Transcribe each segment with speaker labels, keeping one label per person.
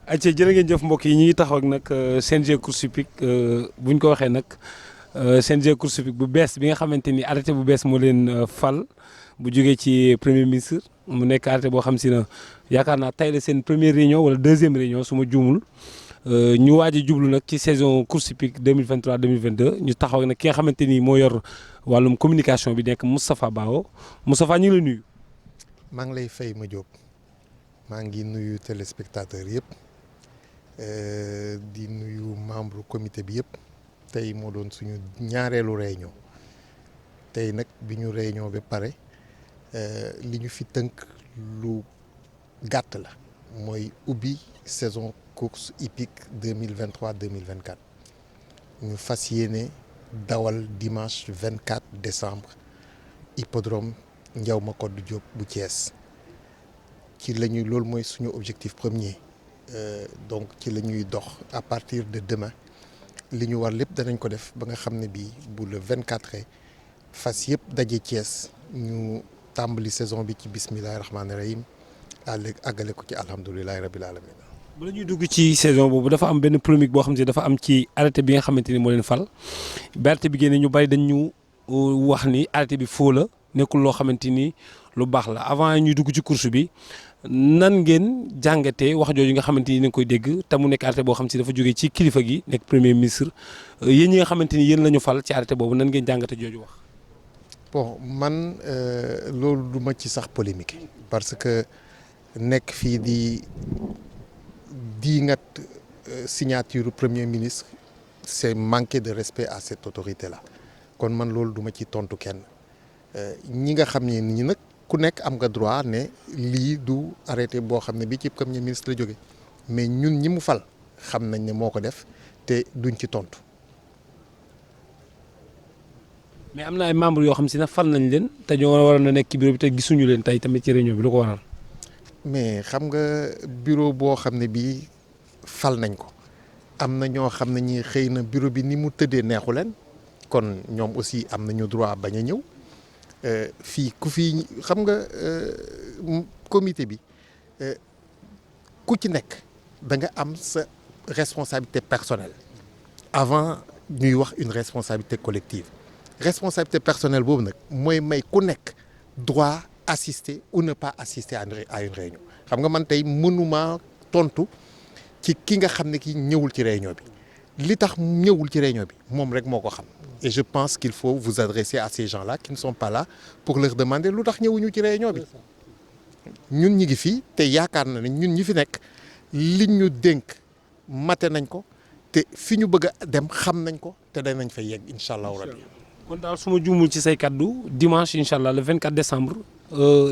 Speaker 1: ayca jërë ngeen jëf mbokk yi ñu ngi taxaw ak nag CNG course hippique bu ñu ko waxee nag CNG course hippique bu bees bi nga xamante ni arrêté bu bees moo leen fal bu jógee ci premier ministre mu nekk arrêté boo xam si na yaakaar naa tey la seen première réunion wala deuxième réunion su ma juumul ñu waaj a jublu nag ci saison course hippique 2023 2022 ñu taxaw ak nag ki nga xamante ni moo yor wàllum communication bi nekk Moustapha Bao Moustapha ñu ngi lay nuyu.
Speaker 2: maa ngi lay fay ma Diop maa ngi nuyu téléspectateurs yëpp. di nuyu membre comité bi yëpp tey moo doon suñu ñaareelu réunion tey nag bi ñu réunion ba pare li ñu fi tënk lu gàtt la mooy ubbi saison course hippique 2023-2024 ñu fas yéene dawal dimanche 24 décembre hippodrome Ndiaw Macodou Diop bu Thiès ci la ñu loolu mooy suñu objectif premier. Donc ci la ñuy dox à partir de demain li ñu war lépp danañ ko def ba nga xam ne bii bu le 24 fas yëpp daje Thiès ñu tàmbali saison bi ci bismillahi rahmaani rahim àggale ko ci alhamdulilahi rabil alamin.
Speaker 1: bala ñuy dugg ci saison boobu dafa am benn polémique boo xam ne dafa am ci arrêté bi nga xamante ni moo leen fal ba arrêté bi génne ñu bari dañ ñu wax ni arrêté bi faux la nekkul loo xamante ni lu baax la avant ñuy dugg ci course bi. nan ngeen jàngatee wax jooju nga xamante ni nga koy dégg te mu nekk arrêté boo xam si dafa jógee ci kilifa gi nekk premier ministre yéen ñi nga xamante ni yéen la ñu fal ci arrêté boobu nan ngeen jàngatee jooju wax.
Speaker 2: bon man loolu du ma ci sax polémique parce que nekk fii di ngat signature premier ministre c'est manquer de respect à cette autorité là kon man loolu du ma ci tontu kenn ñi nga xam ne ñi nag. ku nekk am nga droit ne lii du arrêté boo xam ne bi ci premier ministre la jóge mais ñun ñi mu fal xam nañ ne moo ko def te duñ ci tontu.
Speaker 1: mais am na ay membres yoo xam si ne fal nañ leen te ñoo waroon na nekk ci bureau bi te gisuñu leen tey tamit ci réunion bi lu ko waral.
Speaker 2: mais xam nga bureau boo xam ne bii fal nañ ko am na ñoo xam ne ñi xëy na bureau bi ni mu tëddee neexu leen kon ñoom aussi am nañu droit bañ a ñëw. fii ku fi xam nga comité bi ku ci nekk da nga am sa responsabilité personnelle avant ñuy wax une responsabilité collective responsabilité personnelle boobu nag mooy may ku nekk droit assister ou ne pas assister à une réunion xam nga man tey mënuma tontu ci ki nga xam ne ki ñëwul ci réunion bi li tax ñëwul ci réunion bi moom rek moo ko xam. Et je pense qu'il faut vous adresser à ces gens-là qui ne sont pas là pour leur demander lu tax ñëwuñu ci réunion bi ñun ñi ngi fii te yaakaar na ne ñun ñi fi nekk liñ ñu dénk mate nañ ko te fi ñu bëgg a dem xam nañ ko te danañ fa yegg incha allahu rabbi.
Speaker 1: kon daal su ma juumul ci say kaddu dimanche incha allah le 24 décembre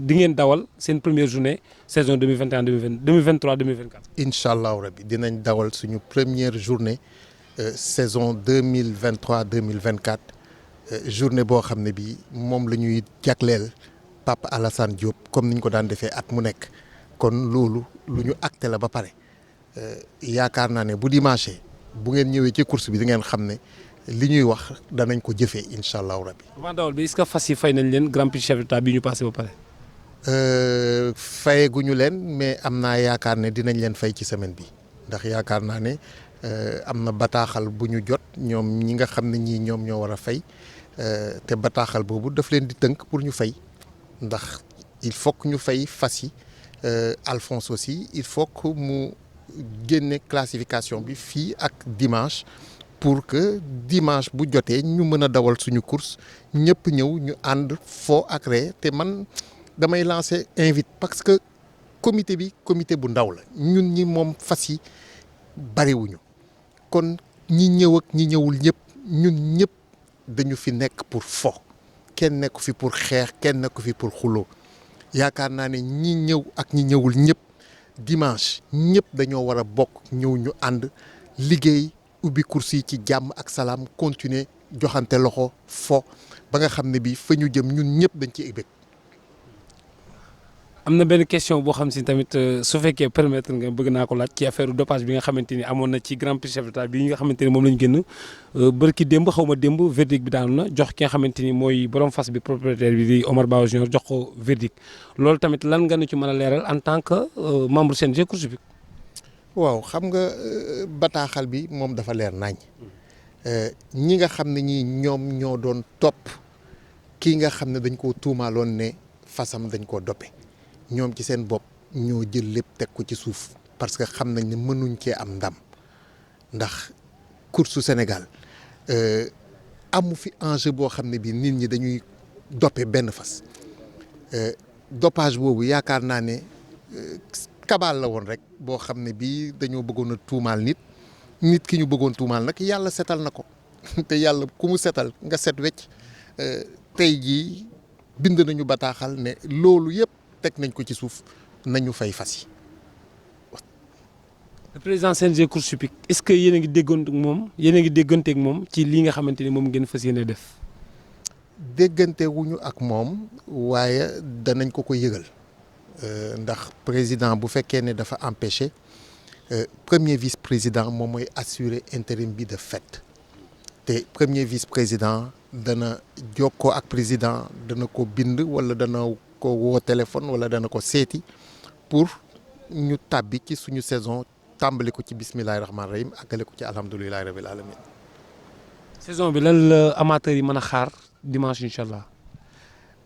Speaker 1: di ngeen dawal seen première journée saison 2021 2023 2024.
Speaker 2: incha allahu rabbi dinañ dawal suñu première journée. Saison 2023-2024 journée boo xam ne bii moom la ñuy jagleel Papa Alassane Diop comme ni ñu ko daan defee at mu nekk kon loolu lu ñu acté la ba pare yaakaar naa ne bu dimanche bu ngeen ñëwee ci course bi di ngeen xam ne li ñuy wax danañ ko jëfee incha allahu rabbi.
Speaker 1: avant dawal bi est-ce que fas yi fay nañ leen grand prix chef d'état bi ñu passé ba pare.
Speaker 2: fayeguñu leen mais am naa yaakaar ne dinañ leen fay ci semaine bi ndax yaakaar naa ne. am na bataaxal bu ñu jot ñoom ñi nga xam ne ñii ñoom ñoo war a fay te bataaxal boobu daf leen di tënk pour ñu fay ndax il faut que ñu fay fas yi Alphonse aussi il faut que mu génne classification bi fii ak dimanche pour que dimanche bu jotee ñu mën a dawal suñu course ñëpp ñëw ñu ànd foo ak ree te man damay lancer invite parce que comité bi comité bu ndaw la ñun ñi moom fas yi bariwuñu kon ñi ñëw ak ñi ñëwul ñëpp ñun ñëpp dañu fi nekk pour fo kenn nekku fi pour xeex kenn nekku fi pour xuloo yaakaar naa ne ñi ñëw ak ñi ñëwul ñëpp dimanche ñëpp dañoo war a bokk ñëw ñu ànd liggéey ubbi course yi ci jàmm ak salaam continuer joxante loxo fo ba nga xam ne bii fa ñu jëm ñun ñëpp dañ ci bëgg.
Speaker 1: am na benn question boo xam si tamit su fekkee permettre nga bëgg naa ko laaj ci affaire dopage bi nga xamante ni amoon na ci grand prix chef d'état bi nga xamante ni moom la ñu génn bërki démb xaw ma démb verdict bi daanu na jox ki nga xamante ni mooy borom fas bi propriétaire bi di Omar Bao Junior jox ko verdict loolu tamit lan nga nu ci mën a leeral en tant que membre CNG course hippique.
Speaker 2: waaw xam nga bataaxal bi moom dafa leer nañ ñi nga xam ne ñii ñoom ñoo doon topp kii nga xam ne dañ koo tuumaaloon ne fasam dañ koo doppe ñoom ci seen bopp ñoo jël lépp teg ko ci suuf parce que xam nañ ne mënuñ cee am ndam ndax course Sénégal amu fi enjeu boo xam ne bii nit ñi dañuy doppe benn fas dopage boobu yaakaar naa ne kabal la woon rek boo xam ne bii dañoo bëggoon a tuumaal nit ki ñu bëggoon tuumaal nag yàlla setal na ko te yàlla ku mu setal nga set wecc tey jii bind nañu bataaxal ne loolu yëpp teg nañ ko ci suuf nañu fay fas yi.
Speaker 1: le président CNG course hippique est-ce que yéen a ngi déggoonte ak moom dégganteeg moom ci lii nga xamante ni moom ngeen fas yéene def.
Speaker 2: déggante wuñu ak moom waaye danañ ko yëgal ndax président bu fekkee ne dafa empêché premier vice président moom mooy assurer intérim bi de fait te premier vice président dana jokkoo ak président dana ko bind wala dana ko woo téléphone wala dana ko seeti pour ñu tàbbi ci suñu saison tàmbali ko ci bismillahi rahmaani rahim àggale ko ci alhamdulilahi rabil alamin.
Speaker 1: saison bi lan la amateurs yi mën a xaar dimanche incha allah.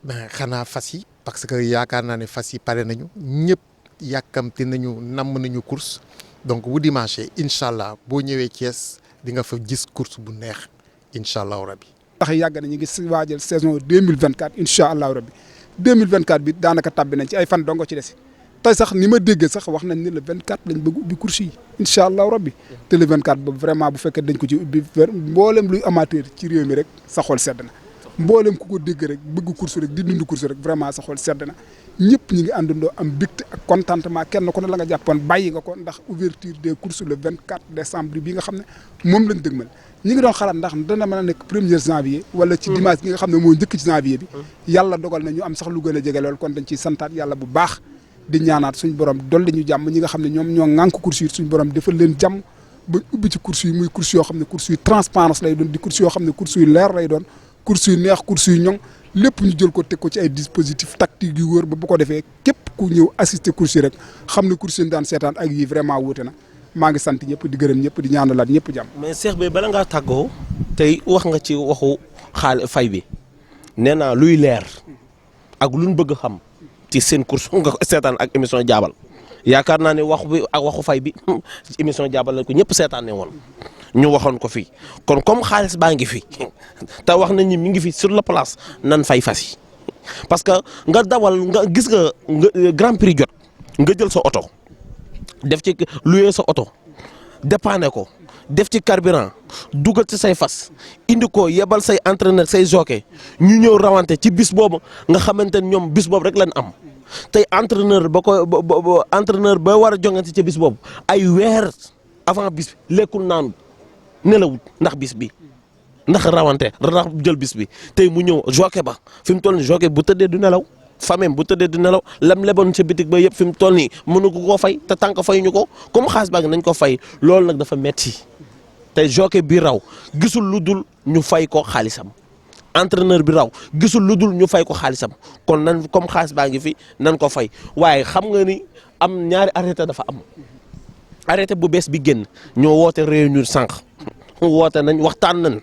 Speaker 2: ben xanaa fas yi parce que yaakaar naa ne fas yi pare nañu ñëpp yàkkamti nañu namm nañu course donc bu dimanche incha allah boo ñëwee Thiès di nga fa gis course bu neex incha allahu rabbi.
Speaker 3: ndax yàgg na ñu ngi waajal saison 2024 incha allahu rabbi 2024 bi daanaka tabbi nañ ci ay fan dongo ci des tey sax ni ma déggee sax wax nañ ne le 24 lañ bëgg ubbi course yi incha allahu rabbi te le 24 boobu vraiment bu fekkee dañ ko ci ubbi mboolem luy amateur ci réew mi rek sa xol sedd na. mboolem ku ko dégg rek bëgg course rek di dund course rek vraiment sa xol sedd na ñëpp ñi ngi àndandoo am mbégte ak contentement kenn ku ne la nga jàppoon bàyyi nga ko ndax ouverture des courses le 24 décembre bi nga xam ne moom lañ dëgmal ñi ngi doon xalaat ndax dana mën a nekk 1er janvier wala ci dimanche gi nga xam ne moo njëkk ci janvier bi yàlla dogal na ñu am sax lu gën a jege lool kon dañ ciy santaat yàlla bu baax di ñaanaat suñ borom dolli ñu jàmm ñi nga xam ne ñoom ñoo ŋànk course yi suñ borom defal leen jàmm ba ubbi ci course yi muy course yoo xam ne course yu transparence lay doon di course yoo xam ne course yu leer lay doon course yu neex course yu ñoŋ lépp ñu jël ko teg ko ci ay dispositifs tactiques yu wóor ba bu ko defee képp ku ñëw assister course yi rek xam ne course yi daan seetaan ak yi vraiment wuute na maa ngi sant ñëpp di gërëm ñëpp di ñaanalaat ñëpp jàmm.
Speaker 4: mais Cheikh bi bala ngaa tàggoo tey wax nga ci waxu fay bi nee naa luy leer ak luñ bëgg xam ci seen course nga ko seetaan ak émission jaabal yaakaar naa ne wax bi ak waxu fay bi émission jaabal la ko ñëpp seetaanee woon. ñu waxoon ko fii kon comme xaalis baa ngi fi te wax nañ ni mi ngi fi sur la place nan fay fas yi parce que nga dawal nga gis nga grand prix jot nga jël sa oto def ci louer sa oto dépanner ko def ci carburant dugal ci say fas indi ko yebal say entraîneur say jockey ñu ñëw rawante ci bis boobu nga xamante ne ñoom bis boobu rek lañ am tey entraîneur entraîneur ba war a jongante ci bis boobu ay weer avant bis bi lekkul naanu nelawut ndax bis bi ndax rawante ndax jël bis bi tey mu ñëw jockey ba fi mu toll nii jockey bu tëddee du nelaw famem bu tëddee du nelaw lam leboon ca bitig ba yëpp fi mu toll nii mënu ko koo fay te tànk fay ñu ko comme xaas baa ngi nañ ko fay loolu nag dafa metti te jockey bi raw gisul lu dul ñu fay ko xaalisam entraîneur bi raw gisul lu dul ñu fay ko xaalisam kon nan comme xaalis baa ngi fi nan ko fay waaye xam nga ni am ñaari arrêté dafa am arrêté bu bees bi génn ñoo woote réunion sànq woote nañ waxtaan nañ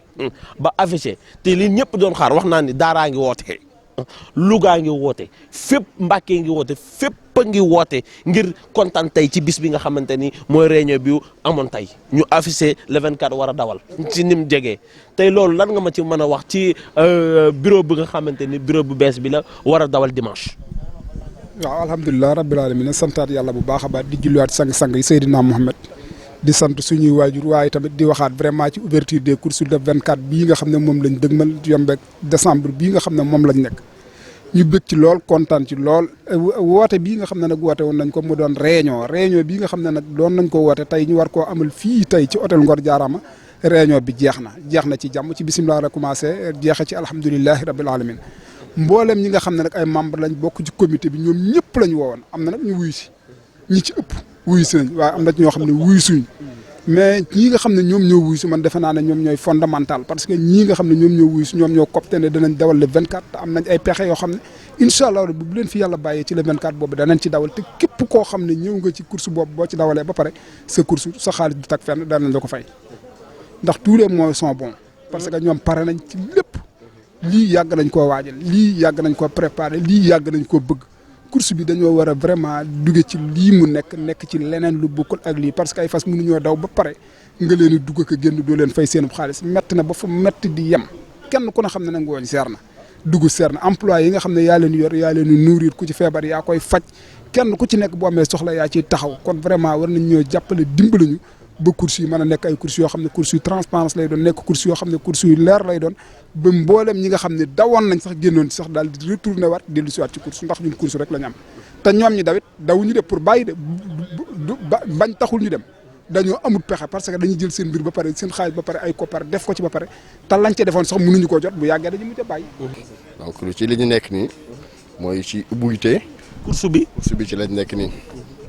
Speaker 4: ba affiché te li ñëpp doon xaar wax naa ni Daaraa ngi woote Louga ngi woote fépp Mbàkke ngi woote fépp a ngi woote ngir kontaan tey ci bis bi nga xamante ni mooy réunion bi amoon tey ñu affiché le 24 war a dawal ci ni mu jegee tey loolu lan nga ma ci mën a wax ci bureau bi nga xamante ni bureau bu bees bi la war a dawal dimanche.
Speaker 3: waaw alhamdulilah rabbil alamin santaat yàlla bu baax a baax di julliwaat sang-sang yi Seydina Mohamed di sant suñuy waajur waaye tamit di waxaat vraiment ci ouverture des courses de 24 bii nga xam ne moom lañ dëgmal yombeeg décembre bii nga xam ne moom lañ nekk ñu bëgg ci lool kontaan ci lool woote bii nga xam ne nag woote woon nañ ko mu doon réunion bii nga xam ne nag doon nañ ko woote tey ñu war koo amal fii tey ci hôtel Ngor Jaarama réunion bi jeex na ci jàmm ci bisimilah la commencé jeexe ci alhamdulilahi rabbil alamin mboolem ñi nga xam ne nag ay membre lañ bokk ci comité bi ñoom ñëpp lañ woowoon am na nag ñu wuyu si ñi ci ëpp wuyu si nañ waaye am na ñoo xam ne wuyu suñ mais ñii nga xam ne ñoom ñoo wuy si man defe naa ne ñoom ñooy fondamental parce que ñii nga xam ne ñoom ñoo wuy si ñoom ñoo copte ne danañ dawal le 24 te am nañ ay pexe yoo xam ne incha allah bu leen fi yàlla bàyyee ci le 24 boobu danañ ci dawal te képp koo xam ne ñëw nga ci course boobu boo ci dawalee ba pare sa course sa xaalis du tag fenn danañ la ko fay ndax tous les moyens sont bons parce que ñoom pare nañ ci lépp lii yàgg nañ koo waajal lii yàgg nañ koo préparer lii yàgg nañ koo bëgg course bi dañoo war a vraiment duge ci lii mu nekk ci leneen lu bokkul ak lii parce que ay fas mënuñoo daw ba pare nga leen a dugg ak a génn doo leen fay seenub xaalis metti na ba fa metti di yem kenn ku ne xam ne nag ngooñ seer na dugg seer na emploi yi nga xam ne yaa leen yor yaa leen nourrir ku ci feebar yaa koy faj kenn ku ci nekk boo amee soxla yaa ciy taxaw kon vraiment war nañ ñoo jàppale dimbali ñu ba course yi mën a nekk ay course yoo xam ne course yu transparence lay doon nekk course yoo xam ne course yu leer lay doon ba mboolem ñi nga xam ne dawoon nañ sax génnoon sax daal di retourné waat dellu si waat ci course ndax ñun course rek la ñu am te ñoom ñi dawit dawuñu de pour bàyyi de bañ taxul ñu dem dañoo amul pexe parce que dañuy jël seen mbir ba pare seen xaalis ba pare ay koppar def ko ci ba pare te lañ ca defoon sax mënuñu koo jot bu yàggee dañu mujj a bàyyi.
Speaker 5: donc ci li ñu nekk nii mooy ci ubbuyte
Speaker 4: course bi
Speaker 5: ci lañ nekk nii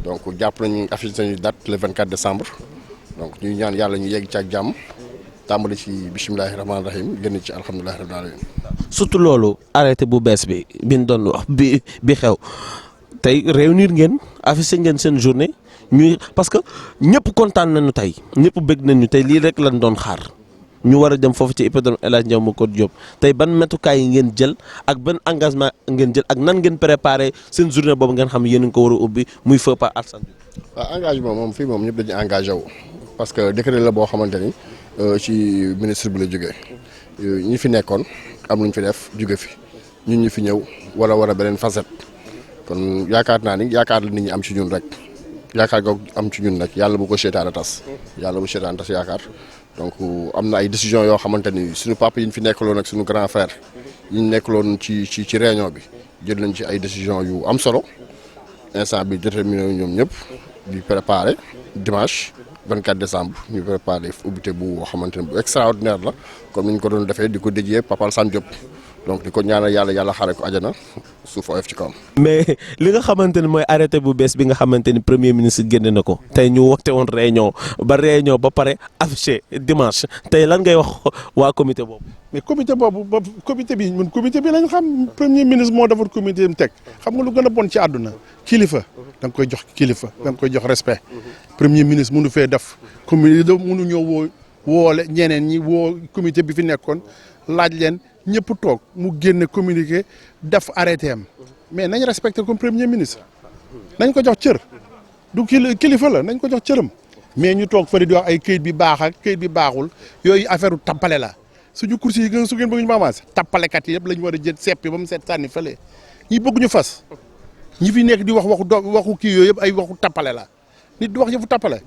Speaker 5: donc jàpp nañu affiché nañu date le 24 décembre donc ñuy ñaan yàlla ñu yegg ci ak jàmm tàmbali ci bisimilahi rahmaani rahim génn ci alhamdulilahi rabbil alamin
Speaker 4: surtout loolu arrêté bu bees bi ñu doon wax bi xew tey réunir ngeen affiché ngeen seen journée ñuy parce que ñëpp kontaan nañu tey ñëpp bëgg nañu tey lii rek lañ doon xaar ñu war a dem foofu ci hippodrome El Hadj Ndiaw Macodou Diop tey ban metukaay yi ngeen jël ak ban engagement ngeen jël ak nan ngeen préparé seen journée boobu ngeen xam yéen a ngi ko war a ubbi muy feu pas Alassane Diouf.
Speaker 5: waaw engagement moom fii moom ñëpp dañuy engagé wu parce que décret la boo xamante ni ci ministre bi la jógee ñi fi nekkoon am lu ñu fi def jóge fi ñun ñu fi ñëw war a beneen facette kon yaakaar naa ni yaakaar la nit ñi am ci ñun rek yaakaar googu am ci ñun nag yàlla bu ko seetaan a tas yàlla bu seetaan tas yaakaar donc am na ay décision yoo xamante ni suñu papa yi ñu fi nekkaloon ak suñu grand frère yi ñu nekkaloon ci réunion bi jël nañ ci ay décision yu am solo instant bi déterminé ñoom ñëpp di préparer dimanche 24 décembre ñu préparé ubbite bu xamante ne bu extraordinaire la comme ni ñu ko doon defee di ko déjee Papa Alassane Diop donc di ko ñaanal yàlla xaare ko àjjana suuf oyof ci kawam.
Speaker 4: mais li nga xamante ni mooy arrêté bu bees bi nga xamante ni premier ministre génne na ko tey ñu woote woon réunion ba pare affiché dimanche tey lan ngay wax waa comité boobu.
Speaker 6: mais comité bi ñun comité bi lañ xam premier ministre moo defar comité mu teg xam nga lu gën a bon ci àdduna kilifa da nga koy jox kilifa da nga koy jox respect premier ministre mënu fee def comité mënu ñëw woole ñeneen ñi woo comité bi fi nekkoon laaj leen ñëpp toog mu génne communiqué def arrêté am mais nañ respecté comme premier ministre nañ ko jox cër du kilifa la nañ ko jox cëram mais ñu toog fële di wax ay këyit bi baax ak këyit bi baaxul yooyu affaire u tappale la suñu course yi su ngeen bëgg ñu avancé tappalekat yi yëpp la ñu war a jël seppi ba mu set sànni fële ñi bëgg ñu fas ñi fi nekk di wax waxu kii yooyu yëpp ay waxu tappale la nit di wax yëfu tappale